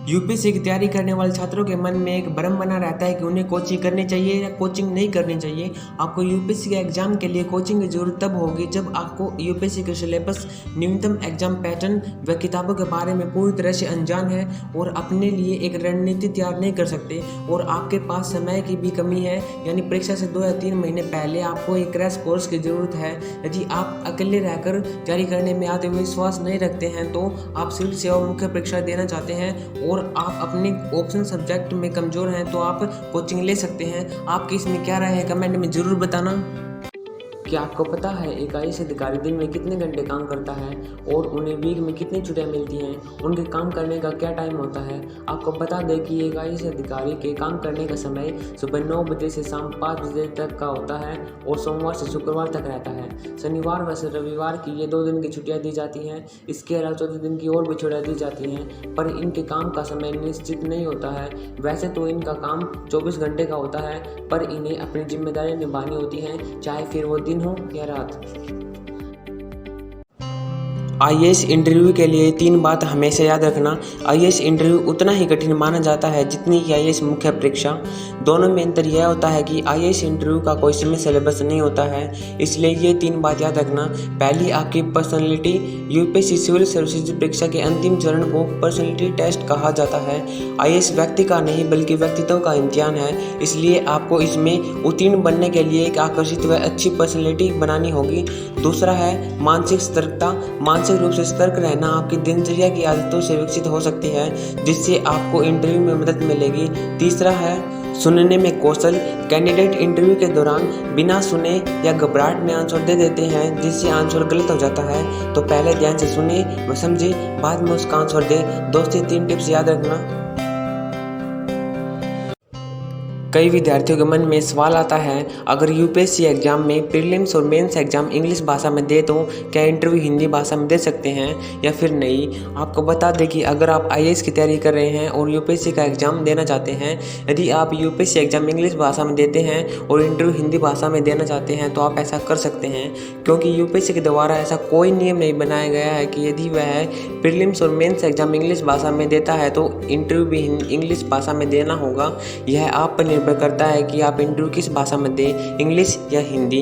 UPSC की तैयारी करने वाले छात्रों के मन में एक भ्रम बना रहता है कि उन्हें कोचिंग करनी चाहिए या कोचिंग नहीं करनी चाहिए। आपको यूपीएससी के एग्जाम के लिए कोचिंग की जरूरत तब होगी जब आपको यूपीएससी के सिलेबस, न्यूनतम एग्जाम पैटर्न व किताबों के बारे में पूरी तरह से अनजान है और अपने लिए एक रणनीति तैयार नहीं कर सकते और आपके पास समय की भी कमी है, यानी परीक्षा से 2 या 3 महीने पहले आपको एक क्रैश कोर्स की ज़रूरत है। यदि आप अकेले रहकर तैयारी करने में आत्मविश्वास नहीं रखते हैं तो आप सिविल सेवा मुख्य परीक्षा देना चाहते हैं और आप अपने ऑप्शनल सब्जेक्ट में कमज़ोर हैं तो आप कोचिंग ले सकते हैं। आपकी इसमें क्या राय है, कमेंट में ज़रूर बताना। क्या आपको पता है एक आईएएस अधिकारी दिन में कितने घंटे काम करता है और उन्हें वीक में कितनी छुट्टियां मिलती हैं? उनके काम करने का क्या टाइम होता है? आपको बता दें कि एक आईएएस अधिकारी के काम करने का समय सुबह 9 बजे से शाम 5 बजे तक का होता है और सोमवार से शुक्रवार तक रहता है। शनिवार व रविवार की ये 2 दिन की छुट्टियाँ दी जाती हैं। इसके अलावा चौथे दिन की और भी छुट्टियाँ दी जाती हैं, पर इनके काम का समय निश्चित नहीं होता है। वैसे तो इनका काम 24 घंटे का होता है, पर इन्हें अपनी जिम्मेदारी निभानी होती हैं, चाहे फिर वो दिन हो या रात। आईएएस इंटरव्यू के लिए 3 बात हमेशा याद रखना। आईएएस इंटरव्यू उतना ही कठिन माना जाता है जितनी कि आईएएस मुख्य परीक्षा। दोनों में अंतर यह होता है कि आईएएस इंटरव्यू का कोई समय सिलेबस नहीं होता है, इसलिए ये 3 बात याद रखना। पहली, आपकी पर्सनैलिटी। यूपीएससी सिविल सर्विसेज परीक्षा के अंतिम चरण को पर्सनैलिटी टेस्ट कहा जाता है। आईएएस व्यक्ति का नहीं बल्कि व्यक्तित्व का इम्तिहान है, इसलिए आपको इसमें उत्तीर्ण बनने के लिए एक आकर्षित व अच्छी पर्सनैलिटी बनानी होगी। दूसरा है मानसिक सतर्कता। मानसिक रूप से सतर्क रहना आपकी दिनचर्या की आदतों से विकसित हो सकती है, जिससे आपको इंटरव्यू में मदद मिलेगी। तीसरा है सुनने में कौशल। कैंडिडेट इंटरव्यू के दौरान बिना सुने या घबराहट में आंसर दे देते हैं, जिससे आंसर गलत हो जाता है। तो पहले ध्यान से सुने व समझे, बाद में उसका आंसर दे। 2 से 3 टिप्स याद रखना। कई विद्यार्थियों के मन में सवाल आता है, अगर यूपीएससी एग्जाम में प्रीलिम्स और मेंस एग्जाम इंग्लिश भाषा में दे तो क्या इंटरव्यू हिंदी भाषा में दे सकते हैं या फिर नहीं? आपको बता दें कि अगर आप आईएएस की तैयारी कर रहे हैं और यूपीएससी का एग्जाम देना चाहते हैं, यदि आप यूपीएससी एग्जाम इंग्लिश भाषा में देते हैं और इंटरव्यू हिंदी भाषा में देना चाहते हैं तो आप ऐसा कर सकते हैं, क्योंकि यूपीएससी के द्वारा ऐसा कोई नियम नहीं बनाया गया है कि यदि वह प्रीलिम्स और मेंस एग्जाम इंग्लिश भाषा में देता है तो इंटरव्यू भी इंग्लिश भाषा में देना होगा। यह आप पर निर्भर करता है कि आप इंटरव्यू किस भाषा में दें, इंग्लिश या हिंदी।